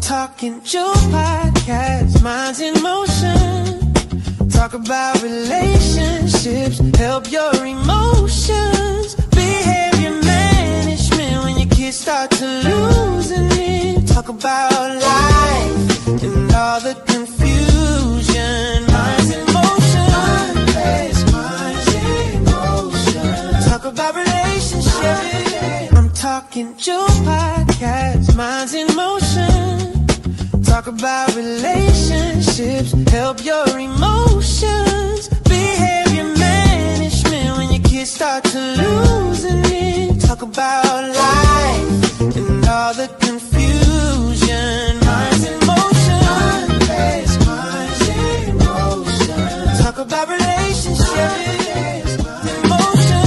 Talking Joe podcast, minds in motion. Talk about relationships, help your emotions. Behavior management when your kids start to losing it. Talk about life and all the confusion. Minds in motion. Minds in motion. Talk about relationships. I'm talking Joe podcast, minds in motion. Talk about relationships, help your emotions. Behavior management when your kids start to losing it. Talk about life and all the confusion. Minds in motion. Minds in motion. Talk about relationships. Emotion.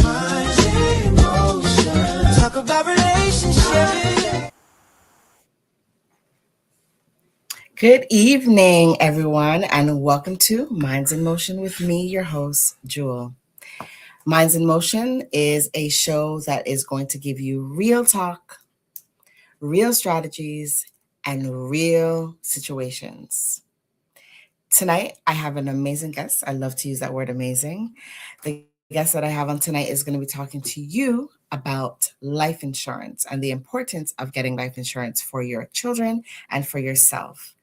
Minds in motion. Talk about relationships. Good evening, everyone, and welcome to Minds in Motion with me, your host, Jewel. Minds in Motion is a show that is going to give you real talk, real strategies, and real situations. Tonight, I have an amazing guest. I love to use that word amazing. The guest that I have on tonight is going to be talking to you about life insurance and the importance of getting life insurance for your children and for yourself.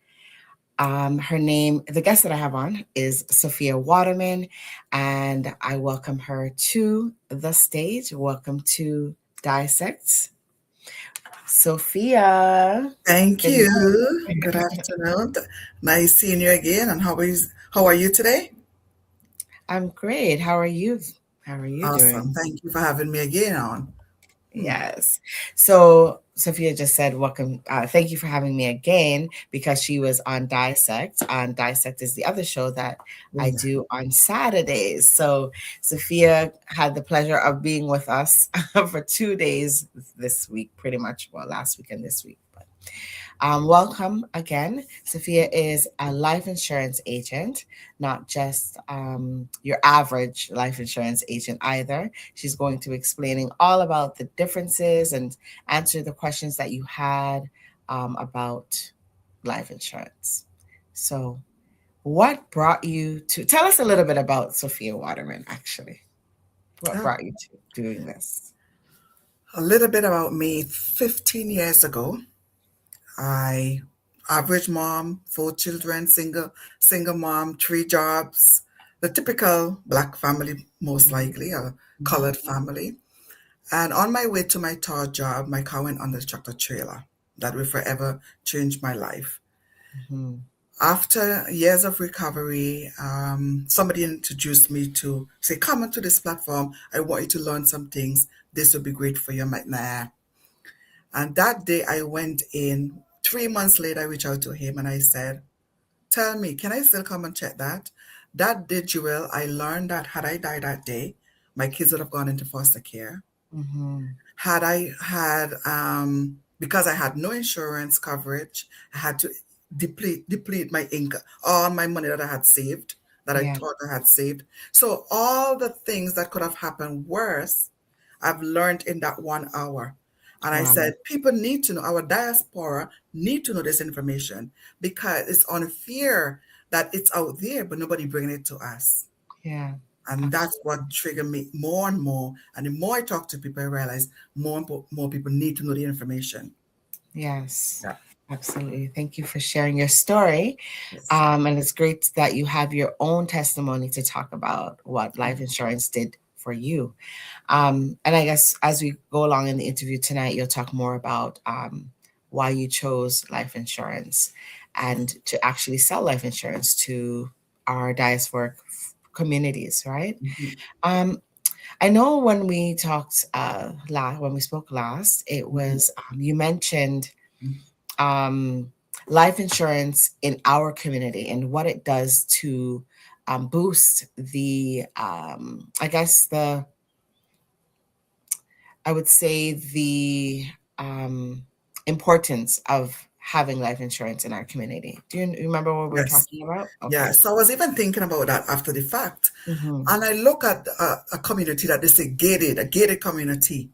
The guest that I have on is Sophia Waterman, and I welcome her to the stage. Welcome to Dissect. Sophia. Thank you. Good afternoon. Nice seeing you again. And how are you today? I'm great. How are you? Awesome. Doing? Thank you for having me again on. Yes. So Sophia just said, welcome. Thank you for having me again, because she was on Dissect. Dissect is the other show that I do on Saturdays. So Sophia had the pleasure of being with us for 2 days this week, pretty much. Well, last week and this week. But welcome again. Sophia is a life insurance agent, not just your average life insurance agent either. She's going to be explaining all about the differences and answer the questions that you had about life insurance. So what brought you to, tell us a little bit about Sophia Waterman, actually. What brought you to doing this? A little bit about me. 15 years ago, average mom, 4 children, single mom, 3 jobs, the typical Black family, most likely, a colored family. And on my way to my third job, my car went under the tractor trailer. That will forever change my life. Mm-hmm. After years of recovery, somebody introduced me to say, come onto this platform. I want you to learn some things. This will be great for you. I'm like, nah. And that day I went in. 3 months later, I reached out to him and I said, tell me, can I still come and check that? That day, Jewel, I learned that had I died that day, my kids would have gone into foster care. Mm-hmm. Had I had, because I had no insurance coverage, I had to deplete my income, all my money that I had saved, that I thought I had saved. So all the things that could have happened worse, I've learned in that 1 hour. And I said, people need to know, our diaspora need to know this information, because it's unfair that it's out there, but nobody bringing it to us. Yeah. And that's what triggered me more and more. And the more I talk to people, I realize more people need to know the information. Yes. Yeah. Absolutely. Thank you for sharing your story. Yes. And it's great that you have your own testimony to talk about what life insurance did for you. And I guess as we go along in the interview tonight, you'll talk more about why you chose life insurance and to actually sell life insurance to our diasporic communities, right? Mm-hmm. I know when we talked when we spoke last, it was you mentioned life insurance in our community and what it does to boost the I would say the importance of having life insurance in our community. Do you remember what we were talking about? Okay. Yeah, so I was even thinking about that after the fact. Mm-hmm. And I look at a community that they say a gated community.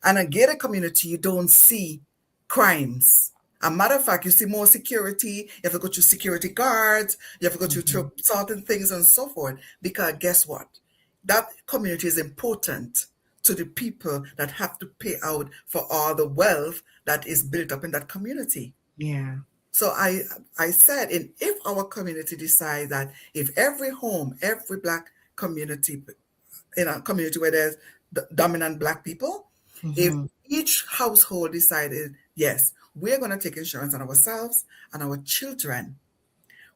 And a gated community, you don't see crimes. A matter of fact, you see more security. You have to go through security guards. You have to go through certain things and so forth. Because guess what? That community is important to the people that have to pay out for all the wealth that is built up in that community. Yeah. So I said, if our community decides that if every home, every Black community, in a community where there's dominant Black people, if each household decided, yes, we're going to take insurance on ourselves and our children,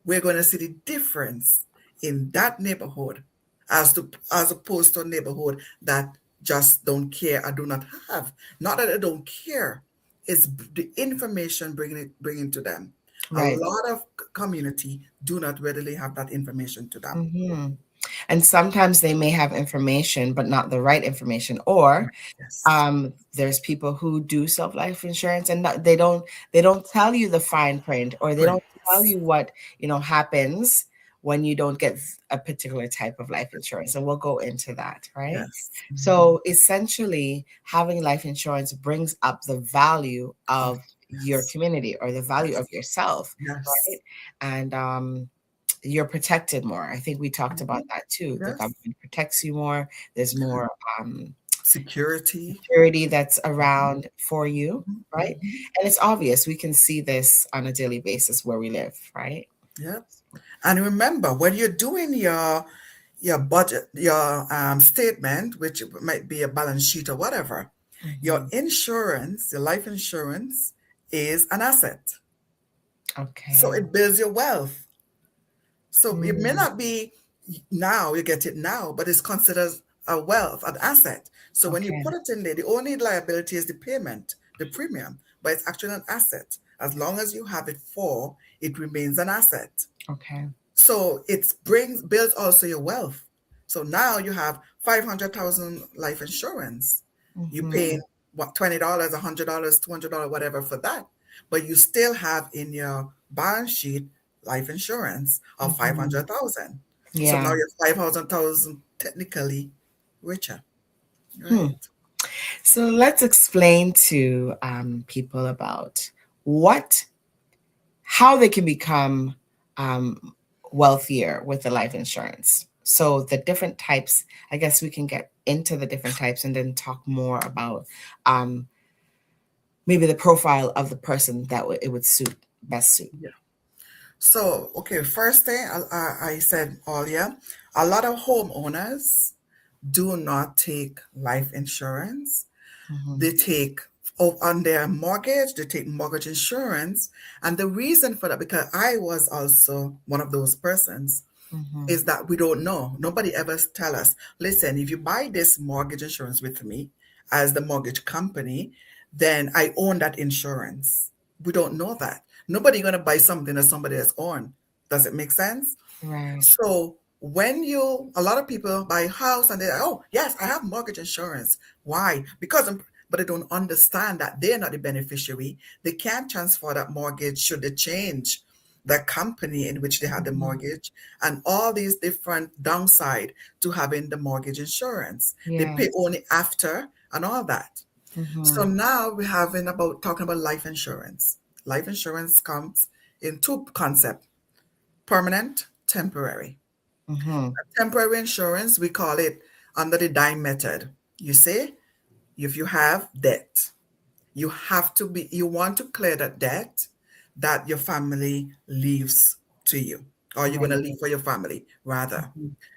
we're going to see the difference in that neighborhood as opposed to a neighborhood that just don't care or do not have. Not that they don't care, it's the information bringing to them. Right. A lot of community do not readily have that information to them. And sometimes they may have information, but not the right information. Or there's people who do self-life insurance and they don't tell you the fine print, or they don't tell you what happens when you don't get a particular type of life insurance. And we'll go into that, right? Yes. So essentially, having life insurance brings up the value of your community, or the value of yourself, right? And you're protected more. I think we talked about that too. The government protects you more. There's more security that's around for you, right? And it's obvious. We can see this on a daily basis where we live, right? Yep. And remember, when you're doing your budget, your statement, which might be a balance sheet or whatever, your insurance, your life insurance, is an asset. Okay. So it builds your wealth. So it may not be now, you get it now, but it's considered a wealth, an asset. So when you put it in there, the only liability is the payment, the premium, but it's actually an asset. As long as you have it it remains an asset. Okay. So it builds also your wealth. So now you have $500,000 life insurance. You pay what, $20, $100, $200, whatever for that, but you still have in your balance sheet life insurance of 500,000. Yeah. So now you're 500,000 technically richer. Right. So let's explain to people about how they can become wealthier with the life insurance. So the different types, I guess we can get into the different types and then talk more about maybe the profile of the person that it would best suit. Yeah. So, okay, first thing I said earlier, a lot of homeowners do not take life insurance. They take on their mortgage, they take mortgage insurance. And the reason for that, because I was also one of those persons, is that we don't know. Nobody ever tell us, listen, if you buy this mortgage insurance with me as the mortgage company, then I own that insurance. We don't know that. Nobody going to buy something that somebody has owned. Does it make sense? Right. So when a lot of people buy a house and they're, oh, yes, I have mortgage insurance. Why? But they don't understand that they're not the beneficiary. They can't transfer that mortgage should they change the company in which they had the mortgage, and all these different downside to having the mortgage insurance. They pay only after and all that. So now we're talking about life insurance. Life insurance comes in two concepts: permanent, temporary. Temporary insurance, we call it under the dime method. You say, if you have debt, you want to clear that debt that your family leaves to you, or you're going to leave for your family, rather.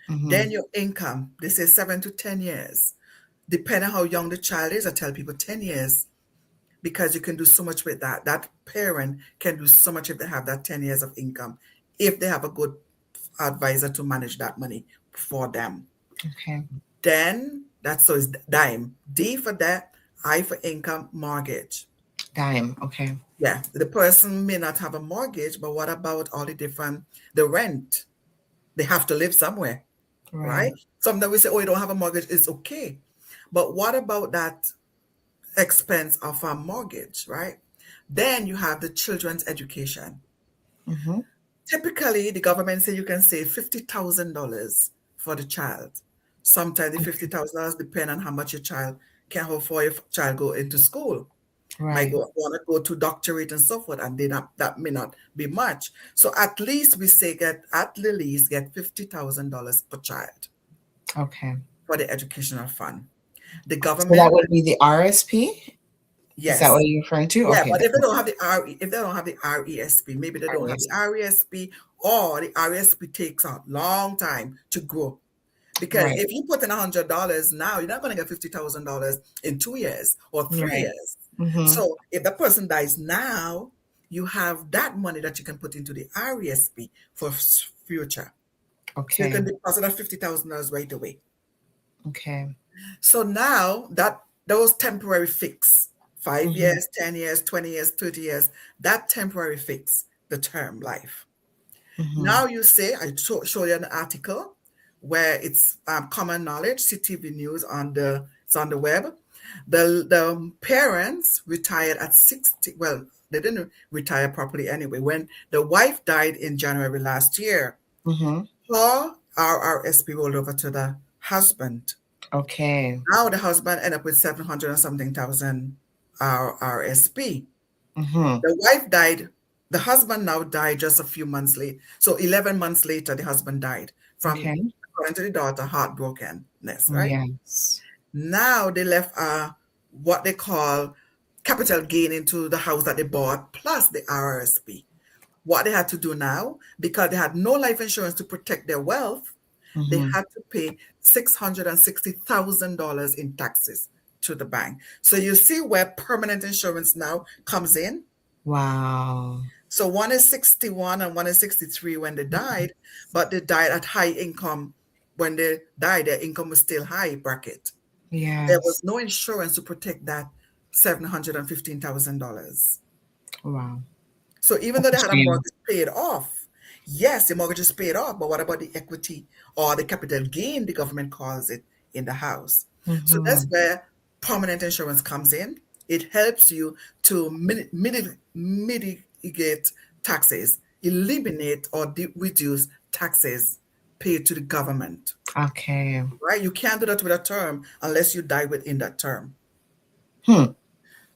Then your income, they say 7 to 10 years. Depending on how young the child is, I tell people 10 years, because you can do so much with that. That parent can do so much if they have that 10 years of income, if they have a good advisor to manage that money for them. Okay. Then so it's dime. D for debt, I for income, mortgage. Dime. Okay. Yeah. The person may not have a mortgage, but what about all the rent? They have to live somewhere, right? Sometimes we say, oh, you don't have a mortgage, it's okay. But what about that expense of a mortgage, right? Then you have the children's education. Typically, the government say you can save $50,000 for the child. Sometimes the $50,000 depend on how much your child can afford your child go into school. Might Right. want to go to doctorate and so forth, and that may not be much. So at least we say get at the least get $50,000 per child Okay. for the educational fund. The So that government, would be the RSP? Is that yes, what you're referring to? yeah, Okay. but if they don't have the if they don't have the RESP, maybe they don't have the RSP. RESP, or the RESP takes a long time to grow. Because Right. if you put in $100 now, you're not going to get $50,000 in 2 years or three Right. years. Mm-hmm. So if the person dies now, you have that money that you can put into the RESP for future. So you Okay. can deposit that $50,000 right away. Okay. So now that those temporary fix, five Mm-hmm. years, 10 years, 20 years, 30 years, that temporary fix, the term life. Mm-hmm. Now you say, I show you an article where it's common knowledge, CTV News it's on the web. The parents retired at 60. Well, they didn't retire properly anyway. When the wife died in January last year, Mm-hmm. her RRSP rolled over to the husband. Okay. Now the husband ended up with 700 and something thousand RRSP. Mm-hmm. The wife died. The husband now died just a few months late. So 11 months later, the husband died from, Okay. according to the daughter, heartbrokenness, right? Yes. Now they left what they call capital gain into the house that they bought, plus the RRSP. What they had to do now, because they had no life insurance to protect their wealth, they Mm-hmm. had to pay $660,000 in taxes to the bank. So you see where permanent insurance now comes in. Wow. So one is 61 and one is 63 when they died, but they died at high income. When they died, their income was still high bracket. There Yes. was no insurance to protect that $715,000. Wow. So even though That's they a had a shame. mortgage paid off, yes, the mortgage is paid off, but what about the equity or the capital gain, the government calls it, in the house? So that's Mm-hmm. where permanent insurance comes in. It helps you to mitigate taxes, eliminate or reduce taxes paid to the government, Okay. right? You can't do that with a term unless you die within that term. Hmm.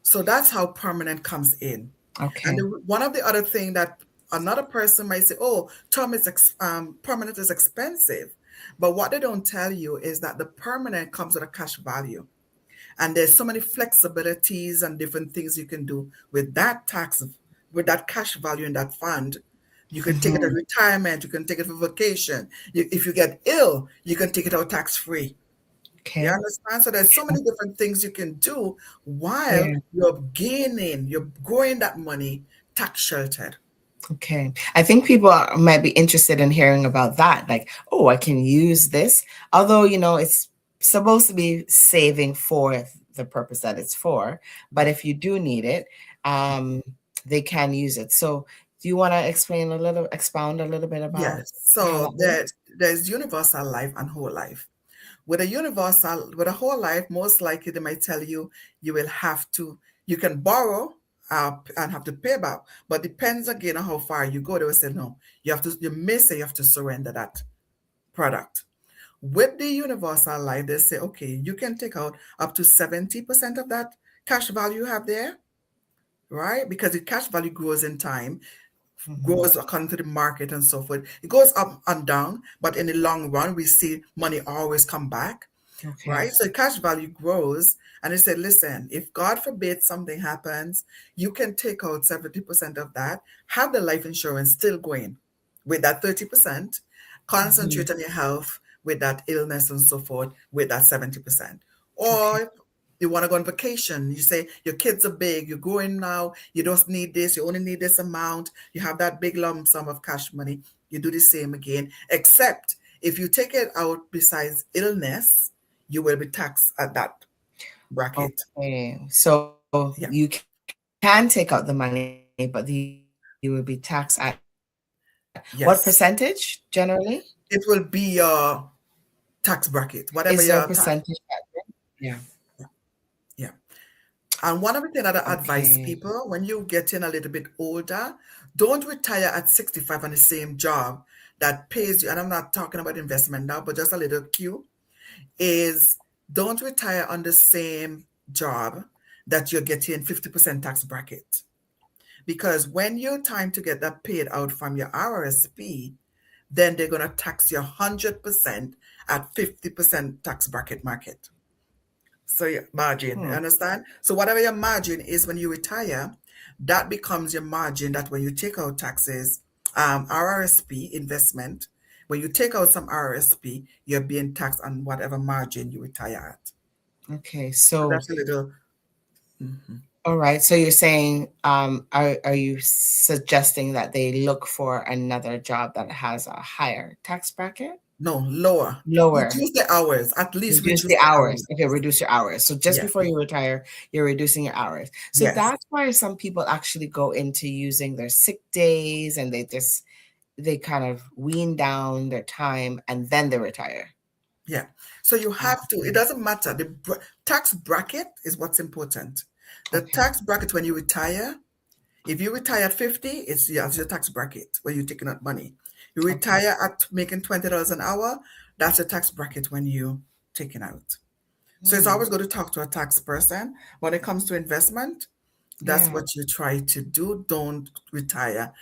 So that's how permanent comes in. And Okay. one of the other thing that another person might say, oh, permanent is expensive. But what they don't tell you is that the permanent comes with a cash value. And there's so many flexibilities and different things you can do with with that cash value in that fund. You can take it as Mm-hmm. retirement, you can take it for vacation. If you get ill, you can take it out tax free. You Okay. understand? So there's so many different things you can do while Yeah. you're growing that money tax sheltered. Okay. I think people might be interested in hearing about that. Like, oh, I can use this. Although, it's supposed to be saving for the purpose that it's for. But if you do need it, um, they can use it. So do you want to expound a little bit about Yes. how So that works? there's universal life and whole life. With a whole life, most likely they might tell you you will have to, you can borrow and have to pay back, but depends again on how far you go. They will say, no, you may say you have to surrender that product. With the universal life, they say, okay, you can take out up to 70% of that cash value you have there, right? Because the cash value grows in time, Mm-hmm. grows according to the market and so forth. It goes up and down, but in the long run, we see money always come back, Okay. right? So cash value grows. And they said, listen, if God forbid something happens, you can take out 70% of that, have the life insurance still going with that 30%, Mm-hmm. concentrate on your health with that illness and so forth with that 70%. Okay. Or you want to go on vacation, you say your kids are big, you're going now, you don't need this, you only need this amount, you have that big lump sum of cash money, you do the same again, except if you take it out besides illness, you will be taxed at that bracket. Okay. So Yeah. you can take out the money, but you will be taxed at what Yes. percentage generally? It will be your tax bracket, Is whatever there a your tax. percentage? Yeah. Yeah. And one of the things that I advise Okay. people when you get in a little bit older, don't retire at 65 on the same job that pays you. And I'm not talking about investment now, but just a little cue is don't retire on the same job that you're getting 50% tax bracket. Because when your time to get that paid out from your RSP, then they're going to tax you 100% at 50% tax bracket market. So your margin, you understand? So whatever your margin is when you retire, that becomes your margin that when you take out taxes, RRSP investment, when you take out some RRSP, you're being taxed on whatever margin you retire at. Okay, So so that's a little, all right. So you're saying, are you suggesting that they look for another job that has a higher tax bracket? no, lower. Lower. Reduce the hours, at least Reduce reduce the the hours. hours. Okay, reduce your hours. So just Yeah. before you retire, you're reducing your hours. So Yes. that's why some people actually go into using their sick days and they kind of wean down their time and then they retire. Yeah. So you have to, it doesn't matter. The tax bracket is what's important. The Okay. tax bracket when you retire, if you retire at 50, it's your tax bracket when you're taking out money. You retire at making $20 an hour, that's your tax bracket when you're taking out. So it's always good to talk to a tax person. When it comes to investment, that's Yeah. what you try to do. Don't retire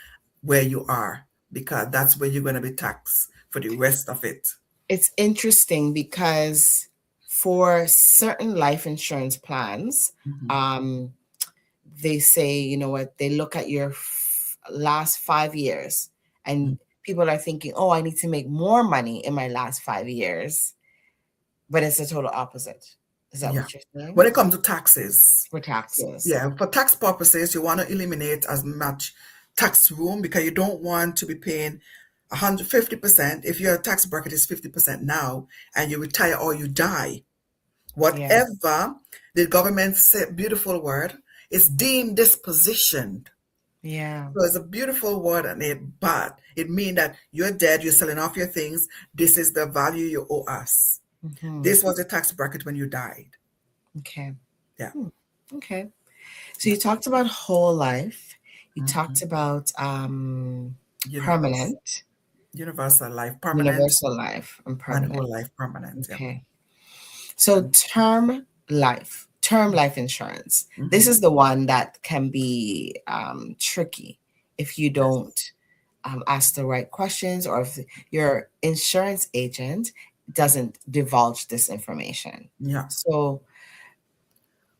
where you are because that's where you're going to be taxed for the rest of it. It's interesting because for certain life insurance plans, they say, you know what, they look at your last 5 years and people are thinking, oh, I need to make more money in my last 5 years. But it's the total opposite. Is that Yeah. what you're saying? When it comes to taxes, For taxes. yeah, for tax purposes, you want to eliminate as much tax room because you don't want to be paying 150%. If your tax bracket is 50% now and you retire or you die, Yeah. whatever the government said, beautiful word, is deemed dispositioned. Yeah. So it's a beautiful word and but it means that you're dead, you're selling off your things. This is the value you owe us. This was the tax bracket when you died. Okay. Yeah. Okay. So you talked about whole life. You talked about permanent, Universal life, permanent, universal life, and and permanent. whole life permanent. Yeah. Okay. So term life insurance. This is the one that can be tricky if you don't ask the right questions or if your insurance agent doesn't divulge this information. Yeah. So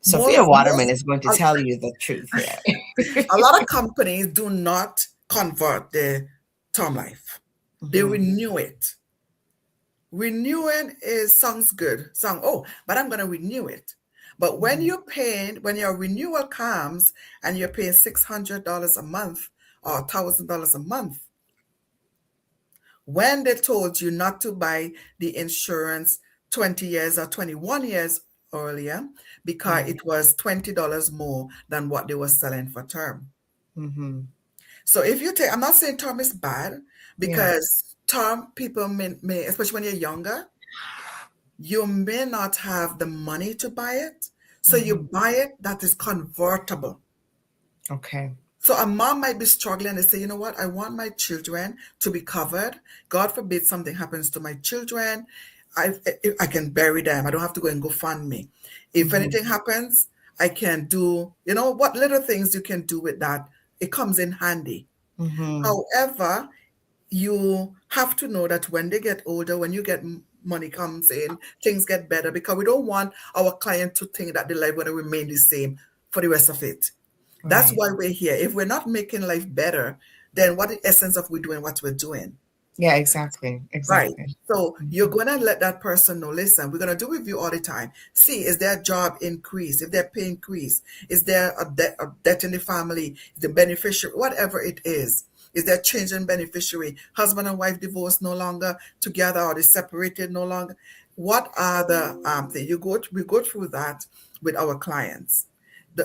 Sophia Waterman is going to a, tell you the truth here. a lot of companies do not convert the term life. They renew it. Renewing sounds good. But I'm going to renew it. But when when your renewal comes and you're paying $600 a month or $1,000 a month, when they told you not to buy the insurance 20 years or 21 years earlier because it was $20 more than what they were selling for term. So if you take, I'm not saying term is bad because term people may, especially when you're younger, you may not have the money to buy it. So you buy it that is convertible. Okay. So a mom might be struggling and say, you know what, I want my children to be covered. God forbid something happens to my children. I can bury them. I don't have to go and GoFundMe. If anything happens, I can do, what little things you can do with that. It comes in handy. However, you have to know that when they get older, when you get money comes in, things get better because we don't want our client to think that the life going to remain the same for the rest of it. That's why we're here. If we're not making life better, then what the essence of we doing what we're doing? Yeah, exactly. Right. So you're going to let that person know, listen, we're going to do review all the time. See, is their job increase? If their pay increase? Is there a debt in the family? The beneficiary, whatever it is there change in beneficiary? Husband and wife divorced no longer together or they separated no longer? What are the things? We go through that with our clients.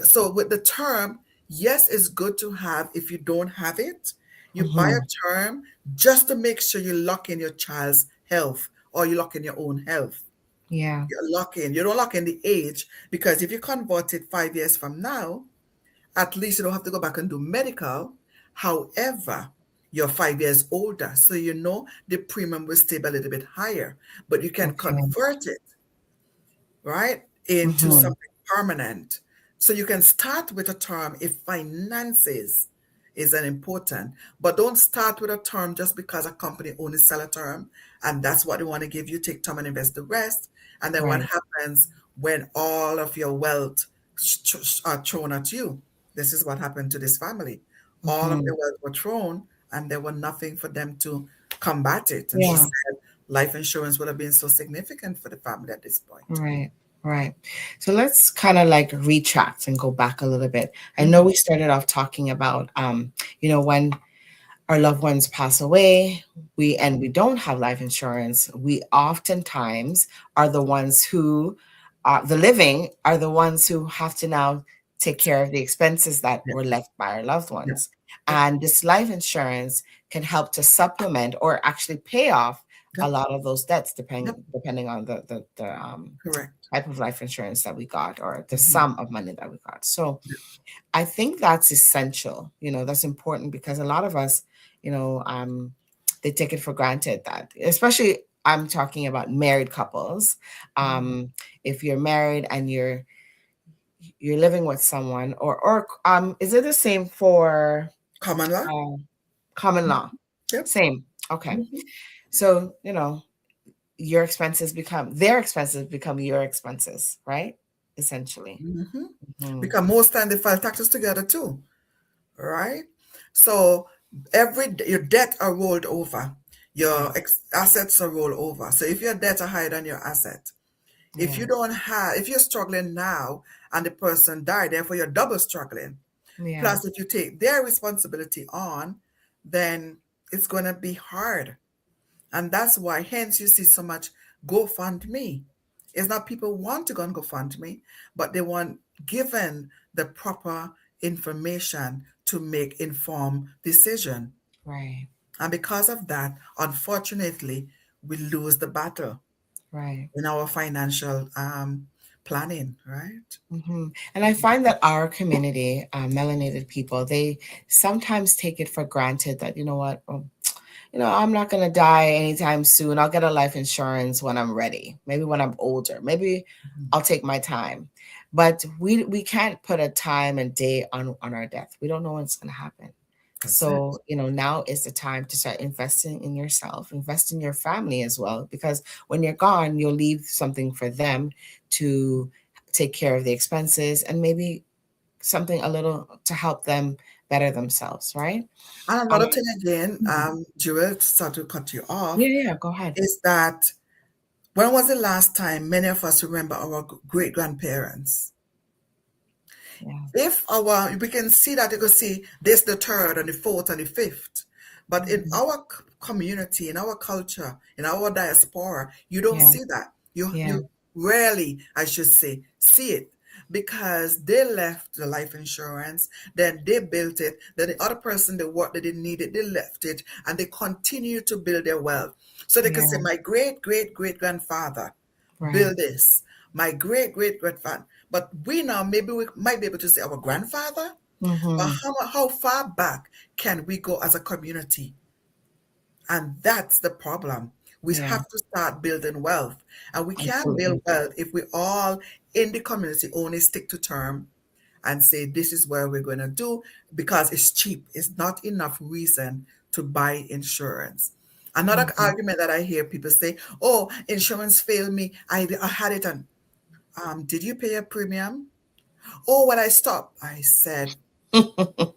So with the term, yes, it's good to have if you don't have it. You buy a term just to make sure you lock in your child's health or you lock in your own health. Yeah. You don't lock in the age because if you convert it 5 years from now, at least you don't have to go back and do medical. However, you're 5 years older, so the premium will stay a little bit higher, but you can convert it, right, into something permanent So you can start with a term if finances is an important, but don't start with a term just because a company only sell a term and that's what they want to give you. Take term and invest the rest. And then what Right. happens when all of your wealth are thrown at you? This is what happened to this family. All of Hmm. their wealth were thrown and there were nothing for them to combat it. And she Yeah. said life insurance would have been so significant for the family at this point. Right. Right. So let's kind of like retract and go back a little bit. I know Mhm. we started off talking about, when our loved ones pass away, we don't have life insurance, we oftentimes are the ones who are the living are the ones who have to now take care of the expenses that Yeah, were left by our loved yeah, ones. yeah, And this life insurance can help to supplement or actually pay off yeah, a lot of those debts, yeah, depending on the correct. type of life insurance that we got or the Mhm. sum of money that we got. So I think that's essential. That's important because a lot of us, they take it for granted that, especially I'm talking about married couples. Mhm. If you're married and you're living with someone, or is it the same for Common law? uh, common law? Yep. Same. Okay. Mhm. So their expenses become your expenses, right? Essentially. Mhm. Mhm. Because most time they file taxes together too, right? So your debt are rolled over, Yeah. your assets are rolled over. So if your debt are higher than your asset, if Yeah. you don't have, if you're struggling now and the person died, therefore you're double struggling. Yeah. Plus, if you take their responsibility on, then it's going to be hard. And that's why, hence, you see so much GoFundMe. It's not people want to go on GoFundMe, but they want given the proper information to make informed decision. Right. And because of that, unfortunately, we lose the battle Right. in our financial planning, right? And I find that our community, melanated people, they sometimes take it for granted that, I'm not going to die anytime soon. I'll get a life insurance when I'm ready, maybe when I'm older. Maybe Mhm. I'll take my time. But we can't put a time and date on our death. We don't know when it's going to happen. That's it. So, now is the time to start investing in yourself, invest in your family as well, because when you're gone, you'll leave something for them to take care of the expenses and maybe something a little to help them better themselves, right? And Um, another thing again, mhm. Jewel, sorry to cut you off, Yeah, yeah, go ahead. is that when was the last time many of us remember our great grandparents? Yeah. If we can see that, you can see this the third and the fourth and the fifth, but in Mhm. our community, in our culture, in our diaspora, you don't Yeah, see that. you yeah, you rarely, I should say, see it, because they left the life insurance, then they built it, then the other person, the work, they didn't need it, they left it, and they continue to build their wealth. So they can say, yeah, my great great great grandfather right. build this. My great great grandfather. But we now, maybe we might be able to say our grandfather, but Mm-hmm. how far back can we go as a community? And that's the problem. We Yeah, have to start building wealth. And we can't build absolutely. wealth if we all in the community only stick to term and say this is where we're going to do, because it's cheap. It's not enough reason to buy insurance. Another Mm-hmm. argument that I hear people say, oh, insurance failed me. I had it on. Did you pay a premium? Oh, when I stopped, I said,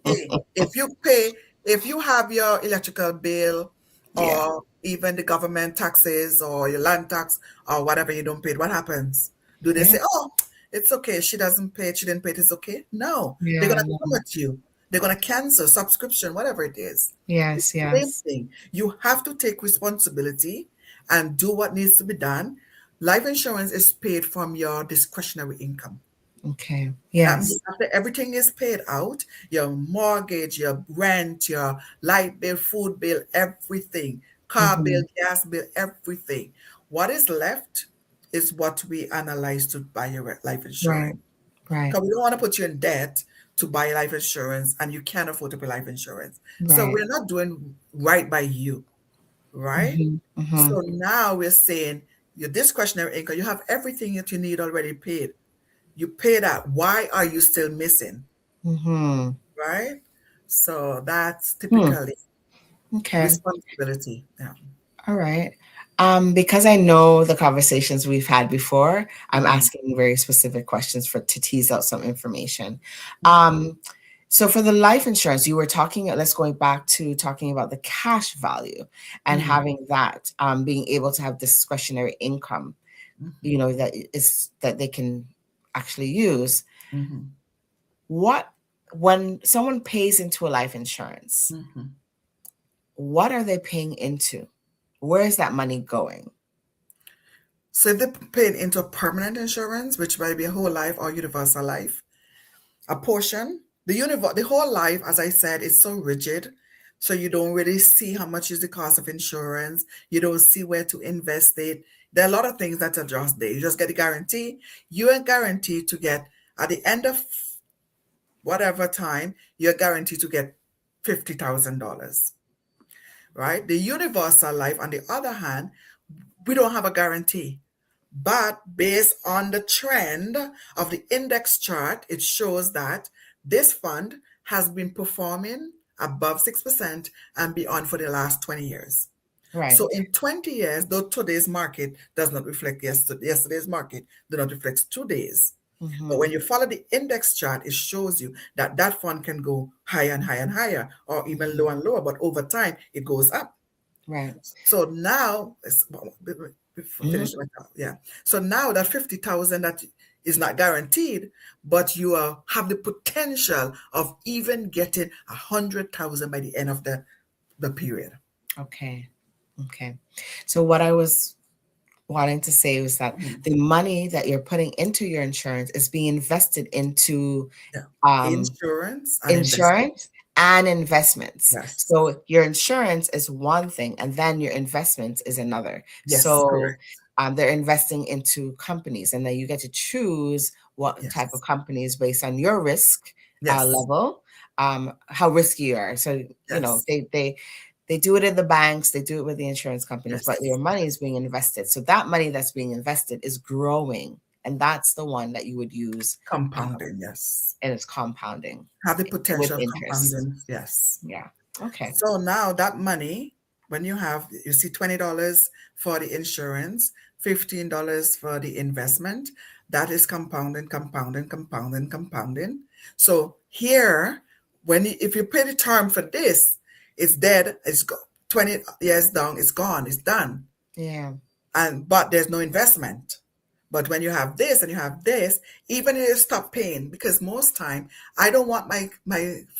hey, if you have your electrical bill Yeah, or even the government taxes or your land tax or whatever, you don't pay it, what happens? Do they yeah, say, oh, it's okay, she doesn't pay it, she didn't pay it, it's okay? No, they're yeah, gonna no. come at you. They're gonna cancel subscription, whatever it is. It's Yes, the same yes. thing. You have to take responsibility and do what needs to be done. Life insurance is paid from your discretionary income. Okay. That means Yes. after everything is paid out, your mortgage, your rent, your light bill, food bill, everything, car bill, Mm-hmm. gas bill, everything. What is left is what we analyze to buy your life Right, insurance. right, Because we don't want to put you in debt to buy life insurance and you can't afford to pay life insurance. So right. we're not doing right by you, right? Mm-hmm. Mm-hmm. So now we're saying your discretionary income, you have everything that you need already paid. you pay that. Why are you still missing? Mm-hmm. Right? So that's Hmm. typically Okay. responsibility. Yeah. All right. Because I know the conversations we've had before, I'm Mhm. asking very specific questions to tease out some information. Mhm. So for the life insurance, you were talking, let's going back to talking about the cash value and Mhm. having that, being able to have discretionary income, Mhm. you know, that they can actually use. Mhm. When someone pays into a life insurance, Mhm. what are they paying into? Where is that money going? So if they're paying into a permanent insurance, which might be a whole life or universal life, a portion, the whole life, as I said, is so rigid. So you don't really see how much is the cost of insurance. You don't see where to invest it. There are a lot of things that are just there. You just get a guarantee. You are guaranteed to get at the end of whatever time, you're guaranteed to get $50,000, right? The universal life, on the other hand, we don't have a guarantee. But based on the trend of the index chart, it shows that this fund has been performing above 6% and beyond for the last 20 years. Right. So in 20 years, though today's market does not reflect yesterday's market, do not reflect today's. But Mm-hmm. when you follow the index chart, it shows you that that fund can go higher and higher and higher, or even Mm-hmm. lower and lower. But over time, it goes up. Right. So now, Mm-hmm. finish my thought. Yeah. So now that 50,000 that is not guaranteed, but you have the potential of even getting 100,000 by the end of the period. Okay. Okay. So what I was wanting to say was that Mhm. the money that you're putting into your insurance is being invested into Yeah. um, Insurance and investment. insurance and investments. Yes. So your insurance is one thing, and then your investments is another. Yes. So Correct. they're investing into companies, and then you get to choose what type of Yes. companies based on your risk Yes. level, how risky you are. So you know Yes. they do it in the banks, they do it with the insurance companies, but Yes. your money is being invested. So that money that's being invested is growing, and that's the one that you would use, Compounding. Yes. and it's compounding Have the with potential of interest. compounding. Yes. Yeah. Okay. So now that money, when you see $20 for the insurance, $15 for the investment, that is compounding, compounding, compounding, compounding. So here, if you pay the term for this, it's dead. 20 years down, it's gone, it's done. Yeah. But there's no investment. But when you have this and you have this, even if you stop paying, because most time I don't want my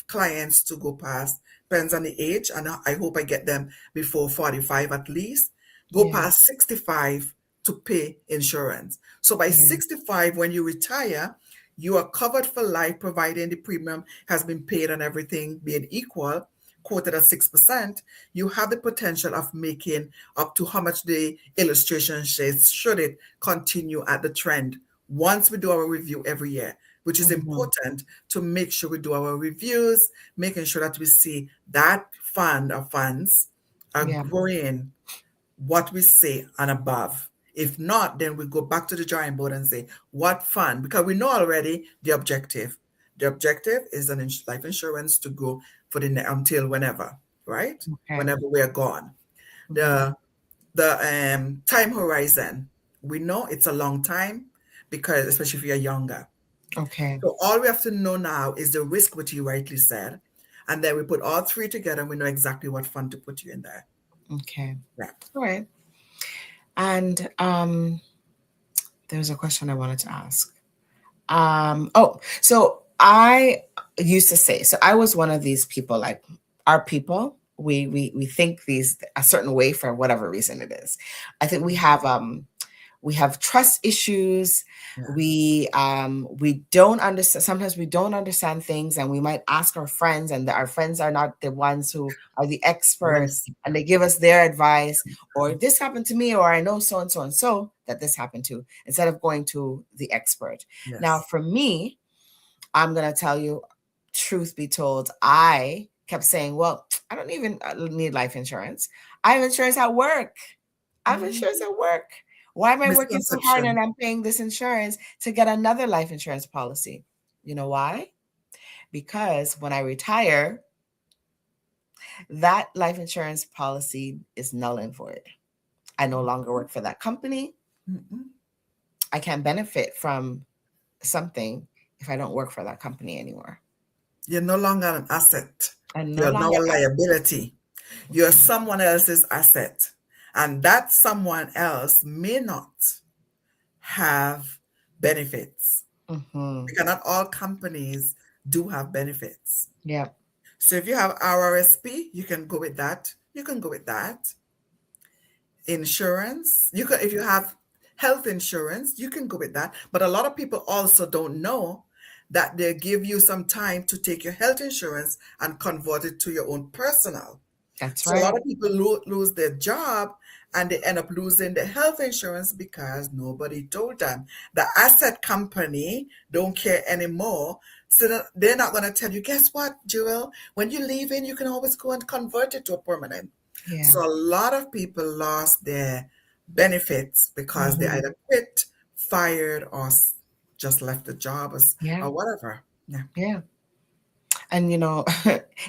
clients to go past, depends on the age, and I hope I get them before 45 at least, go Yeah. past 65 to pay insurance. So by Yeah. 65, when you retire, you are covered for life, providing the premium has been paid and everything being equal, quoted at 6%. You have the potential of making up to how much the illustration says, should it continue at the trend once we do our review every year, which is Mm-hmm. important to make sure we do our reviews, making sure that we see that fund of funds are Yeah. growing what we say and above. If not, then we go back to the drawing board and say, what fund? Because we know already the objective. The objective is an life insurance to go for until whenever, right? Okay. Whenever we're gone. Mm-hmm. The time horizon, we know it's a long time, because especially if you're younger. Okay. So all we have to know now is the risk, which you rightly said, and then we put all three together and we know exactly what fund to put you in there. Okay. Yeah. All right. And there was a question I wanted to ask. So I used to say, so I was one of these people, like our people, we think these a certain way for whatever reason it is. I think we have trust issues. Yeah. We don't understand, sometimes we don't understand things, and we might ask our friends, and our friends are not the ones who are the experts, Yes. and they give us their advice, or this happened to me, or I know so and so and so that this happened to, instead of going to the expert. Now Yes. for me, I'm going to tell you, truth be told, I kept saying, well, I don't even need life insurance. I have insurance at work. I have Mhm. insurance at work. Why am I working so hard and Misconception. I'm paying this insurance to get another life insurance policy? You know why? Because when I retire, that life insurance policy is null and void. I no longer work for that company. Mm-mm. I can't benefit from something if I don't work for that company anymore. You're no longer an asset. I'm no You're now longer a liability. You're someone else's asset. And that someone else may not have benefits. Mm-hmm. Because not all companies do have benefits. Yeah. So if you have RRSP, you can go with that. You can go with that. Insurance, you can, if you have health insurance, you can go with that. But a lot of people also don't know that they give you some time to take your health insurance and convert it to your own personal. That's So a lot right. of people lose their job and they end up losing their health insurance because nobody told them. The asset company don't care anymore. So they're not going to tell you, guess what, Jewel? When you leave in, you can always go and convert it to a permanent. Yeah. So a lot of people lost their benefits because they Mm-hmm. either quit, fired, or just left the job Yeah. or whatever. Yeah. Yeah. And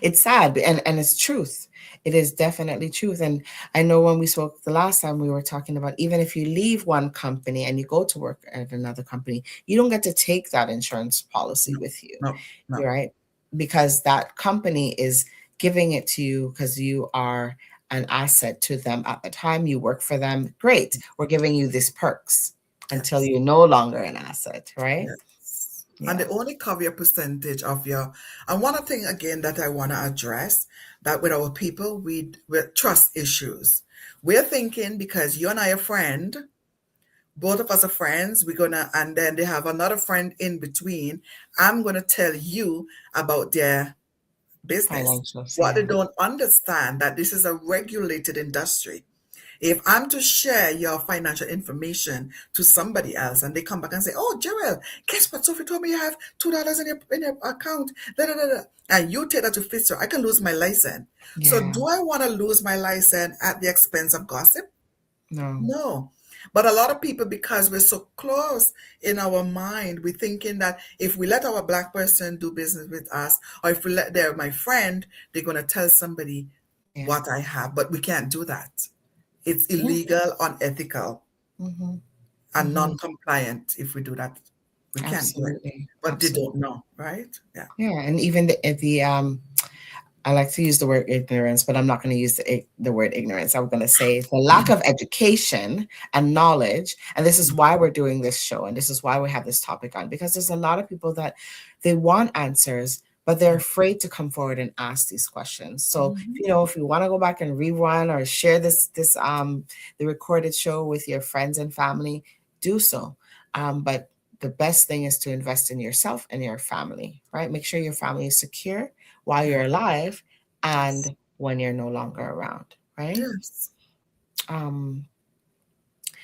it's sad, and it's truth. It is definitely truth. And I know when we spoke the last time, we were talking about, even if you leave one company and you go to work at another company, you don't get to take that insurance policy No, with you. no, You're no. right, because that company is giving it to you because you are an asset to them at the time you work for them. Great, we're giving you these perks until Yes. you're no longer an asset, right? Yes. And Yeah. they only cover your percentage of your. And one thing again that I want to address that with our people, with trust issues. We're thinking because you and I are friend, both of us are friends, we're gonna, and then they have another friend in between. I'm gonna tell you about their business. Financials, What they yeah. don't understand that this is a regulated industry. If I'm to share your financial information to somebody else and they come back and say, "Oh, Joel, guess what? Sophie told me you have $2 in your account," da, da, da, da," and you take that to Fitzroy, I can lose my license. So, Yeah. do I want to lose my license at the expense of gossip? No. No. But a lot of people, because we're so close in our mind, we're thinking that if we let our black person do business with us, or if we let they're my friend, they're going to tell somebody Yeah. what I have. But we can't do that. It's Yeah. illegal, unethical, Mm-hmm. and Mm-hmm. non-compliant if we do that. We can't do it. Absolutely. But they don't Absolutely. know, right? Yeah. Yeah. And even the I like to use the word ignorance, but I'm not going to use the word ignorance. I'm going to say the lack of education and knowledge. And this is why we're doing this show. And this is why we have this topic on, because there's a lot of people that they want answers, but they're afraid to come forward and ask these questions. So, Mhm. if you want to go back and rerun or share the recorded show with your friends and family, do so. But the best thing is to invest in yourself and your family, right? Make sure your family is secure while Yeah. you're alive Yes. and when you're no longer around, right? Yes. Um,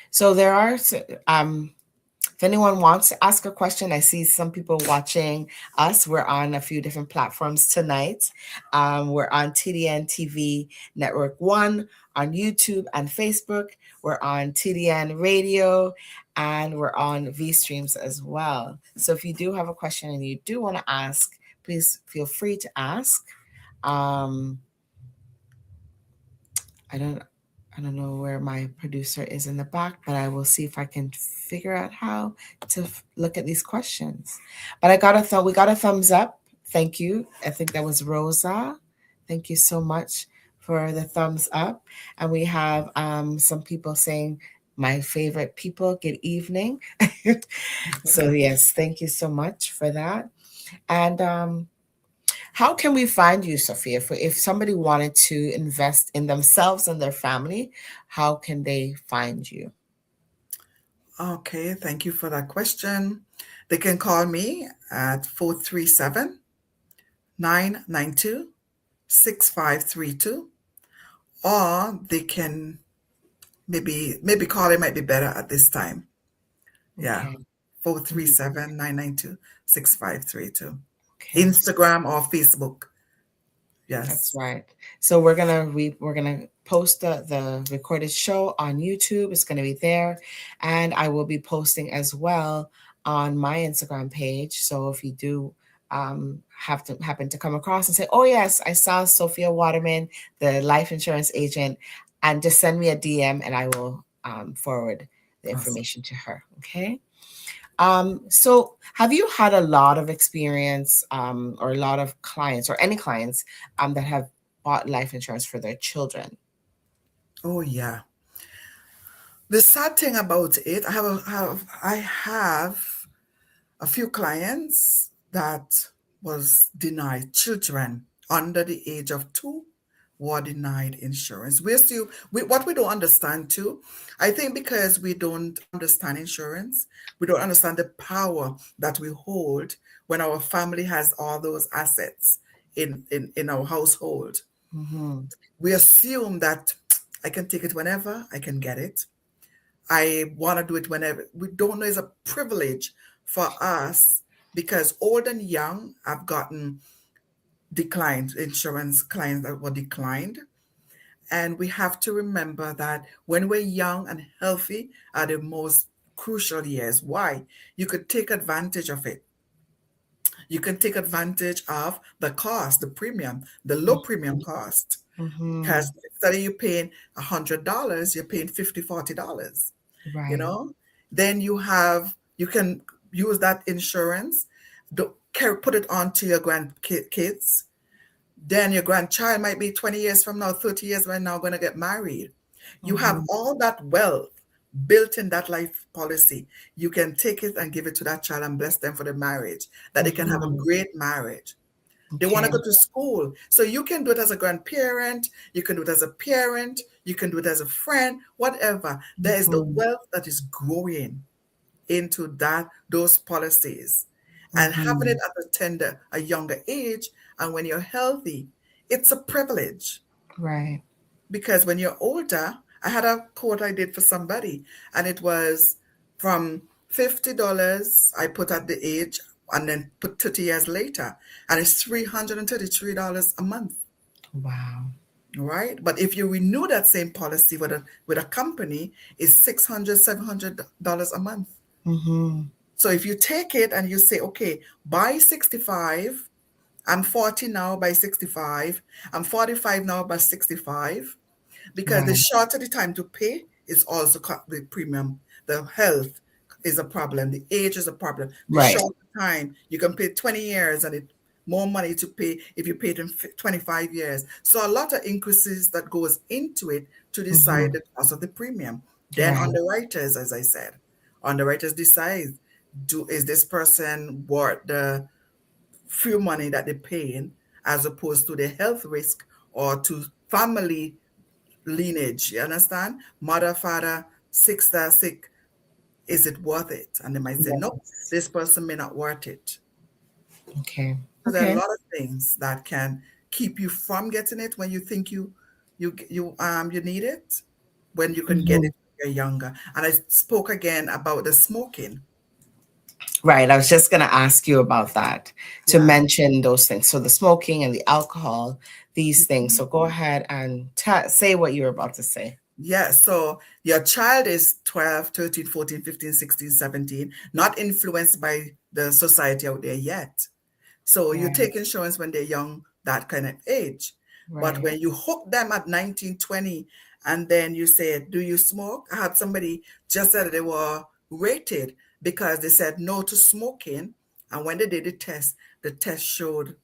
so there are, if anyone wants to ask a question, I see some people watching us. We're on a few different platforms tonight. We're on TDN TV Network 1, on YouTube and Facebook. We're on TDN Radio, and we're on V Streams as well. So if you do have a question and you do want to ask, please feel free to ask. Um, I don't I don't know where my producer is in the back, but I will see if I can figure out how to look at these questions. But we got a thumbs up. Thank you. I think that was Rosa. Thank you so much for the thumbs up. And we have some people saying, my favorite people, good evening. So yes, thank you so much for that. And how can we find you, Sophia? If somebody wanted to invest in themselves and their family, how can they find you? Okay. Thank you for that question. They can call me at 437-992-6532, or they can maybe calling might be better at this time. Yeah. Okay. 437-992-6532. Okay. Instagram or Facebook. That's Yes. right. So we're gonna post the recorded show on YouTube. It's gonna be there, and I will be posting as well on my Instagram page. So if you do have to happen to come across and say, "Oh yes, I saw Sophia Waterman, the life insurance agent," and just send me a DM, and I will forward the Awesome. information to her. Okay. So have you had a lot of experience or a lot of clients or any clients that have bought life insurance for their children? Oh yeah. The sad thing about it, I have a few clients that was denied, children under the age of 2 were denied insurance. What we don't understand too, I think because we don't understand insurance, we don't understand the power that we hold when our family has all those assets in our household. Mm-hmm. We assume that I can take it whenever I can get it. I want to do it whenever. We don't know it's a privilege for us because old and young have gotten declined, insurance clients that were declined. And we have to remember that when we're young and healthy are the most crucial years. Why? You could take advantage of it. You can take advantage of the cost, the premium, the low premium cost. Mm-hmm. Because instead of you paying $100, you're paying $50, $40. You Right. know, then you can use that insurance, put it on to your grandkids. Then your grandchild might be 20 years from now, 30 years from now, going to get married. You have Mm-hmm. all that wealth built in that life policy. You can take it and give it to that child and bless them for the marriage, that they can have a Mm-hmm. great marriage. They want to Okay. go to school. So you can do it as a grandparent, you can do it as a parent, you can do it as a friend, whatever. There is the Mm-hmm. wealth that is growing into those policies. And having Mm-hmm. it at a younger age, and when you're healthy, it's a privilege. Right. Because when you're older, I had a quote I did for somebody, and it was from $50 I put at the age and then put 30 years later, and it's $333 a month. Wow. Right? But if you renew that same policy with a company, it's $600, $700 a month. Mm-hmm. So if you take it and you say, okay, by 65, I'm 40 now by 65, I'm 45 now by 65, because the Right. shorter the time to pay is also the premium. The health is a problem. The age is a problem. The Right. shorter time, you can pay 20 years and it more money to pay if you paid in 25 years. So a lot of increases that goes into it to decide Mm-hmm. the cost of the premium. Then Right. underwriters, as I said, underwriters decide, is this person worth the few money that they're paying as opposed to the health risk or to family lineage. You understand? Mother, father, sister, sick. Is it worth it? And they might say, nope, Yes. this person may not worth it. Okay. So there are a Okay. lot of things that can keep you from getting it when you think you need it, when you can get Mm-hmm. it when you're younger. And I spoke again about the smoking. Right. I was just going to ask you about that to Yeah. mention those things. So the smoking and the alcohol, these things. So go ahead and say what you were about to say. Yeah, so your child is 12, 13, 14, 15, 16, 17, not influenced by the society out there yet. So you Right. take insurance when they're young, that kind of age. But Right. when you hook them at 19, 20, and then you say, do you smoke? I had somebody just said they were rated because they said no to smoking. And when they did the test showed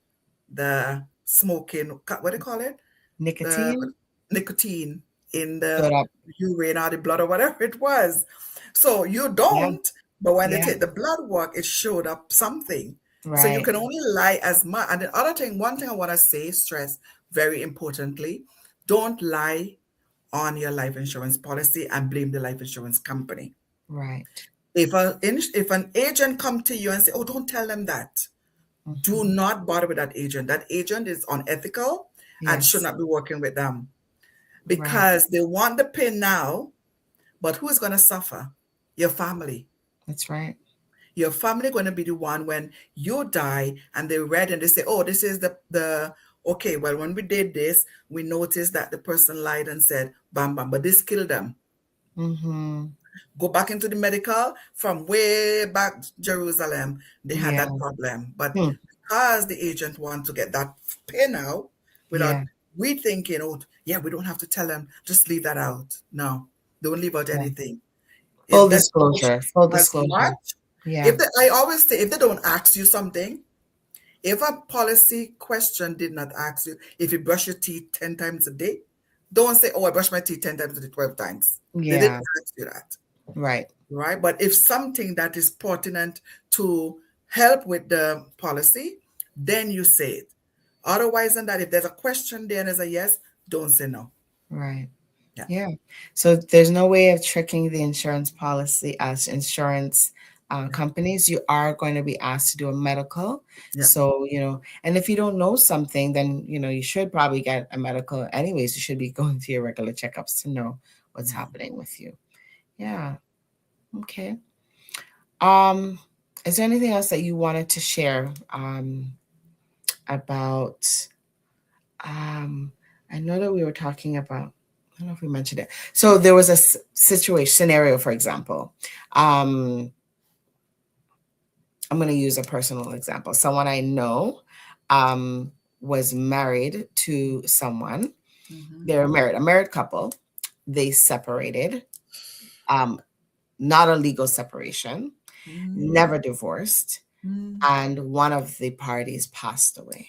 the smoking, what do you call it? The Nicotine nicotine in showed the up. urine or the blood or whatever it was. So you Yeah. don't, but when they Yeah. take the blood work, it showed up something. So you Right. can only lie as much. And the other thing, one thing I want to say, stress very importantly, don't lie on your life insurance policy and blame the life insurance company. Right. If an agent come to you and say, "Oh, don't tell them that," do Mm-hmm. not bother with that agent. That agent is unethical and should Yes. not be working with them Right. because they want the pin now, but who's going to suffer? Your family. That's right. Your family going to be the one when you die and they read and they say, oh, this is the Okay, well, when we did this, we noticed that the person lied and said, bam, bam, but this killed them. Mm-hmm. Go back into the medical from way back Jerusalem, they had Yeah. that problem. But Hmm. because the agent want to get that pay now, without Yeah. we thinking, oh, yeah, we don't have to tell them, just leave that out. No, don't leave out Yeah. anything. Full If that disclosure. Full as disclosure. much, Yeah. I always say, if they don't ask you something, if a policy question did not ask you if you brush your teeth 10 times a day, don't say, oh, I brush my teeth 10 times a day, 12 times. They didn't Yeah. ask you that, Right. right? But if something that is pertinent to help with the policy, then you say it. Otherwise than that, if there's a question there and there's a yes, don't say no. Right. Yeah. Yeah. So there's no way of tricking the insurance policy as insurance companies. You are going to be asked to do a medical. Yeah. So, and if you don't know something, then, you should probably get a medical anyways. You should be going to your regular checkups to know what's happening with you. Yeah. Okay. Um, is there anything else that you wanted to share about I know that we were talking about, I don't know if we mentioned it. So there was a situation scenario, for example. I'm going to use a personal example. Someone I know was married to someone. They're married, a married couple. They separated, not a legal separation, never divorced, and one of the parties passed away.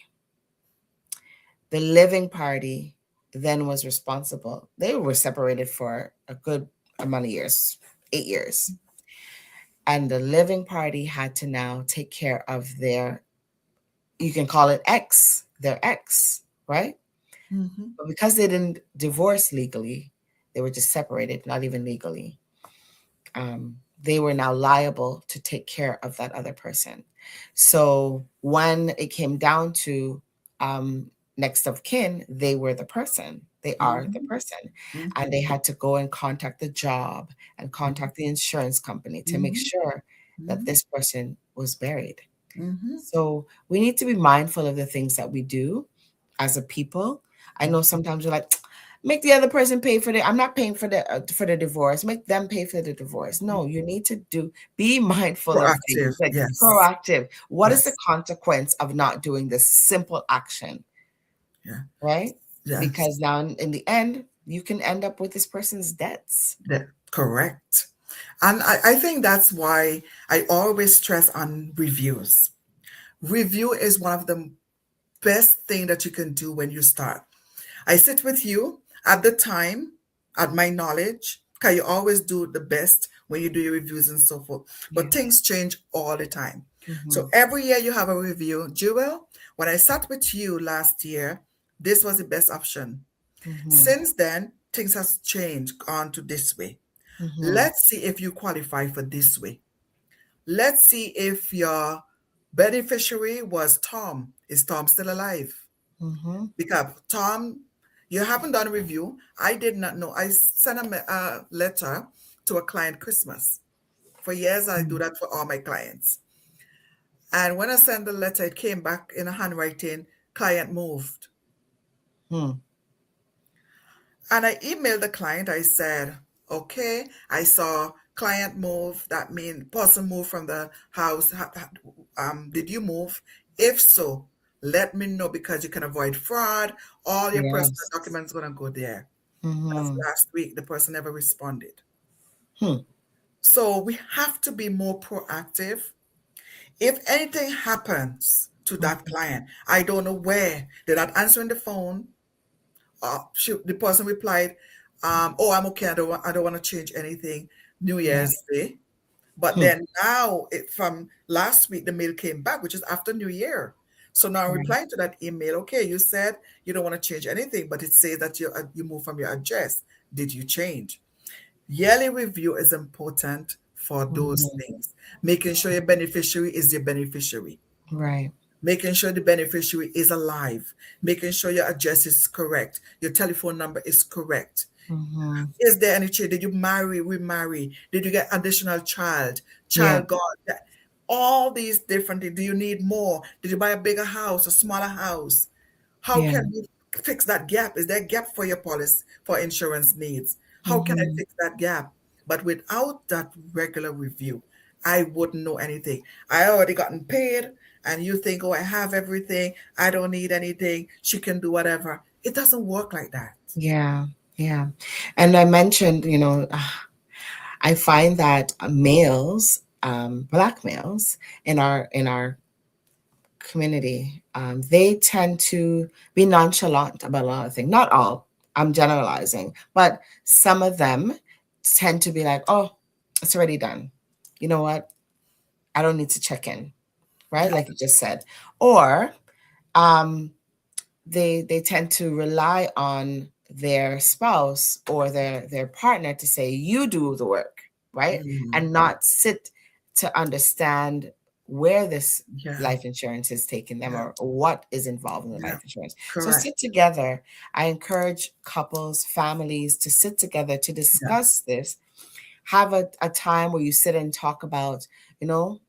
The living party then was responsible. They were separated for a good amount of years, 8 years. And the living party had to now take care of their, you can call it their ex, right? But because they didn't divorce legally, they were just separated, not even legally. They were now liable to take care of that other person. So when it came down to next of kin, they were the person. They are the person. And they had to go and contact the job and contact the insurance company to make sure that this person was buried. So we need to be mindful of the things that we do as a people. I know sometimes we're like, make the other person pay for I'm not paying for the divorce. Make them pay for the divorce. No, you need to be mindful of things Proactive. like Yes. proactive. What is Yes. the consequence of not doing this simple action? Yeah. Right? Yes. Because now in the end, you can end up with this person's debts. Correct. And I think that's why I always stress on reviews. Review is one of the best thing that you can do when you start. I sit with you at the time, at my knowledge, because you always do the best when you do your reviews and so forth. But things change all the time. So every year you have a review. Jewel, when I sat with you last year, this was the best option. Since then, things has changed, gone to this way. Let's see if you qualify for this way. Let's see if your beneficiary was Tom. Is Tom still alive? Because Tom, you haven't done a review. I did not know. I sent a letter to a client Christmas. For years, I do that for all my clients. And when I sent the letter, it came back in a handwriting, client moved. And I emailed the client. I said, okay, I saw client move. That means person moved from the house. Did you move? If so, let me know because you can avoid fraud. All your personal Yes. documents going to go there. As last week, the person never responded. So we have to be more proactive. If anything happens to that client, I don't know where. They're not answering the phone. The person replied, "Oh, I'm okay. I don't want to change anything." New Year's Day, but then now from last week the mail came back, which is after New Year. So now I'm replying to that email. Okay, you said you don't want to change anything, but it says that you moved from your address. Did you change? Yearly review is important for those things. Making sure your beneficiary is your beneficiary. Right. Making sure the beneficiary is alive, making sure your address is correct, your telephone number is correct. Is there any change? Did you marry, remarry? Did you get additional child gone? All these different things. Do you need more? Did you buy a bigger house, a smaller house? How Yeah. can we fix that gap? Is there a gap for your policy for insurance needs? How can I Hmm. fix that gap? But without that regular review, I wouldn't know anything. I already gotten paid, and you think, oh, I have everything. I don't need anything. She can do whatever. It doesn't work like that. Yeah. Yeah. And I mentioned, I find that males, black males in our community, they tend to be nonchalant about a lot of things. Not all, I'm generalizing, but some of them tend to be like, oh, it's already done. You know what? I don't need to check in, right? Yeah, Like you just said. Or um, they tend to rely on their spouse or their partner to say, you do the work, right? mm, And not sit to understand where this yeah, life insurance is taking them, yeah, or what is involved in the yeah. life insurance. So Correct. sit together. I encourage couples, families to sit together to Yes, discuss this. Have a time where you sit and talk about, you know,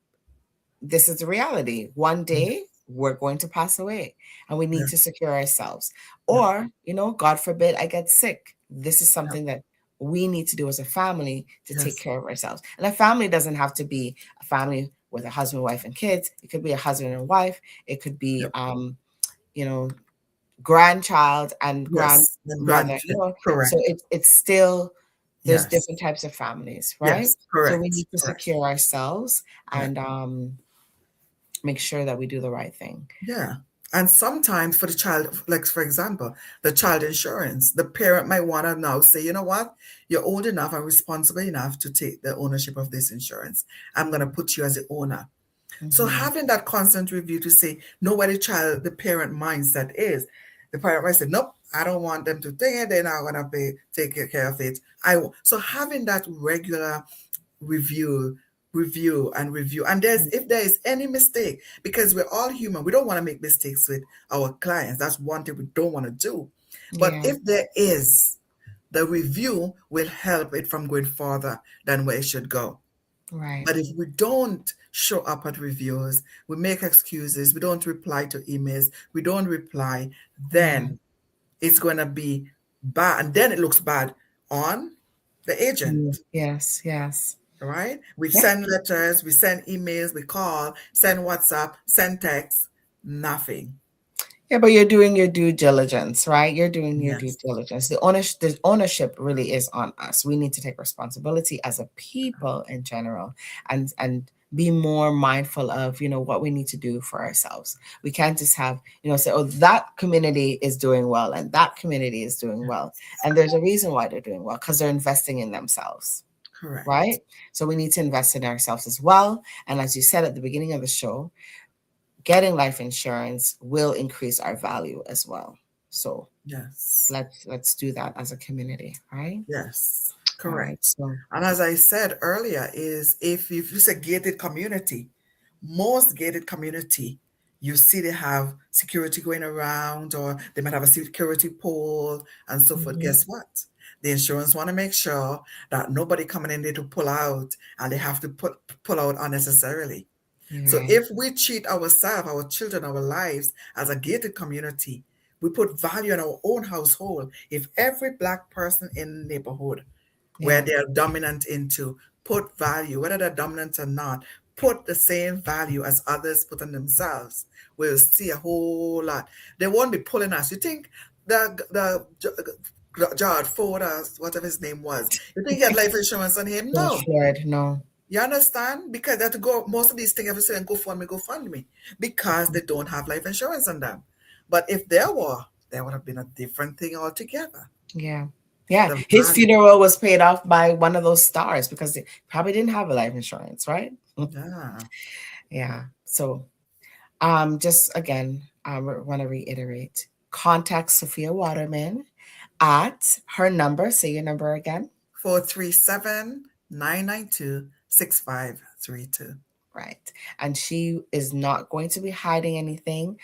this is the reality. One day we're going to pass away and we need to yes, secure ourselves. yeah, Or, God forbid I get sick. This is yeah, something that we need to do as a family to take yes, care of ourselves. And a family doesn't have to be a family with a husband, wife, and kids. It could be a husband and wife. It could be, yep, you know, grandchild and yes. And grandmother, so correct. it's still, there's Yes, different types of families, right? yes, So we correct, need to correct. secure ourselves Yeah, and make sure that we do the right thing. yeah. And sometimes for the child, like for example, the child insurance, the parent might want to now say, you know what, you're old enough and responsible enough to take the ownership of this insurance. I'm going to put you as the owner. So Hmm. having that constant review to say, know where the child, the parent mindset is. The parent might say, nope, I don't want them to think it. They're not going to take care of it. So having that regular review, review. And if there is any mistake, because we're all human, we don't want to make mistakes with our clients. That's one thing we don't want to do. But Yeah, if there is, the review will help it from going further than where it should go. right. But if we don't show up at reviews, we make excuses, we don't reply to emails, we don't reply, Yeah. then it's going to be bad. And then it looks bad on the agent, Yes, yes. right? We Yeah. send letters, we send emails, we call, send WhatsApp, send text, nothing. Yeah, but you're doing your due diligence, right? You're doing your due Yes, diligence. The ownership really is on us. We need to take responsibility as a people in general, and be more mindful of, what we need to do for ourselves. We can't just have, say, oh, that community is doing well and that community is doing well. And there's a reason why they're doing well, because they're investing in themselves, correct. right? So we need to invest in ourselves as well. And as you said at the beginning of the show, getting life insurance will increase our value as well. So Yes, let's do that as a community, right? yes, All right. correct. So And as I said earlier, is if you say gated community, most gated community, you see they have security going around, or they might have a security pole and so forth. mhm, Guess what? The insurance want to make sure that nobody coming in there to pull out, and they have to pull out unnecessarily. you're So right. if we treat ourselves, our children, our lives as a gated community, we put value in our own household. If every black person in the neighborhood where Yeah. they are dominant into put value, whether they're dominant or not, put the same value as others put on themselves, we'll see a whole lot. They won't be pulling us. You think the George Ford, whatever his name was, you think he had life insurance on him? George No. Floyd, no. You understand? Because they have to go, most of these things have to say, go fund me, because they don't have life insurance on them. But if there were, there would have been a different thing altogether. Yeah. Yeah. The His value. funeral was paid off by one of those stars because they probably didn't have a life insurance, right? Yeah. Yeah. So just again, I want to reiterate, contact Sophia Waterman at her number. Say your number again. 437-992-6532. Right. And she is not going to be hiding anything.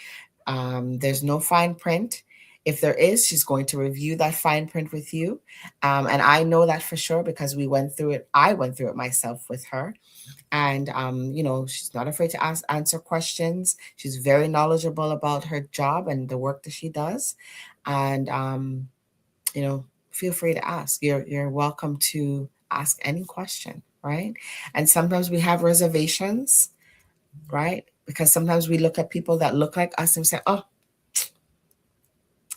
There's no fine print. If there is, she's going to review that fine print with you. And I know that for sure because we went through it. I went through it myself with her. And, she's not afraid to answer questions. She's very knowledgeable about her job and the work that she does. And, feel free to ask. You're welcome to ask any question, right? And sometimes we have reservations, right? Because sometimes we look at people that look like us and say, oh,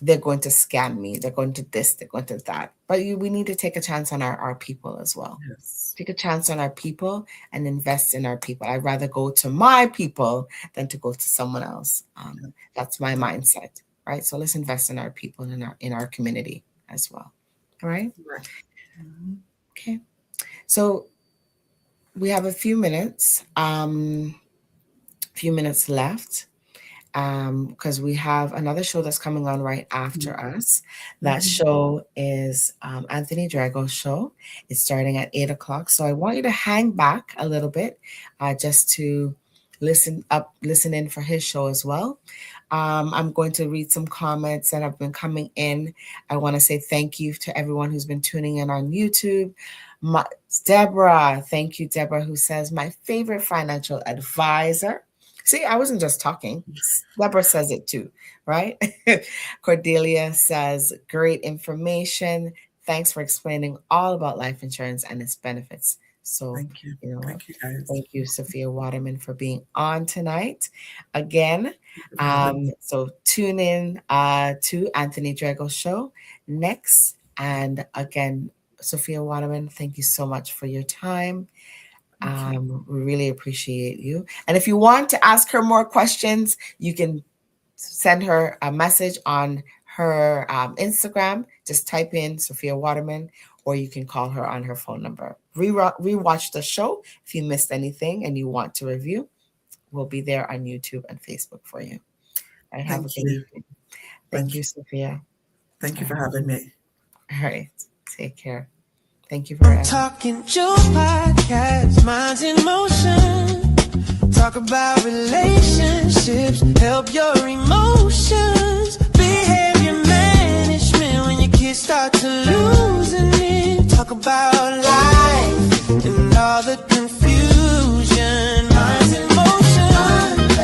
they're going to scam me. They're going to this, they're going to that. But we need to take a chance on our people as well. Yes. Take a chance on our people and invest in our people. I'd rather go to my people than to go to someone else. That's my mindset, right? So let's invest in our people and in our community as well. All right? Right. Okay. So we have a few minutes left. Because we have another show that's coming on right after us. That show is Anthony Drago's show. It's starting at 8:00. So I want you to hang back a little bit just to listen in for his show as well. I'm going to read some comments that have been coming in. I want to say thank you to everyone who's been tuning in on YouTube. Deborah, thank you, Deborah, who says, my favorite financial advisor. See, I wasn't just talking. Deborah says it too, right? Cordelia says, great information. Thanks for explaining all about life insurance and its benefits. So, thank you. Thank you, guys. Thank you, Sophia Waterman, for being on tonight. Again, so tune in to Anthony Drago's show next. And again, Sophia Waterman, thank you so much for your time. We really appreciate you. And if you want to ask her more questions, you can send her a message on her Instagram. Just type in Sophia Waterman, or you can call her on her phone number. Rewatch the show if you missed anything and you want to review. We'll be there on YouTube and Facebook for you. Have a good evening. Thank you, Sophia. Thank you for having me. All right. Take care. Thank you for Talking Joe podcast, minds in motion. Talk about relationships, help your emotions. Behavior management when your kids start to losing it. Talk about life and all the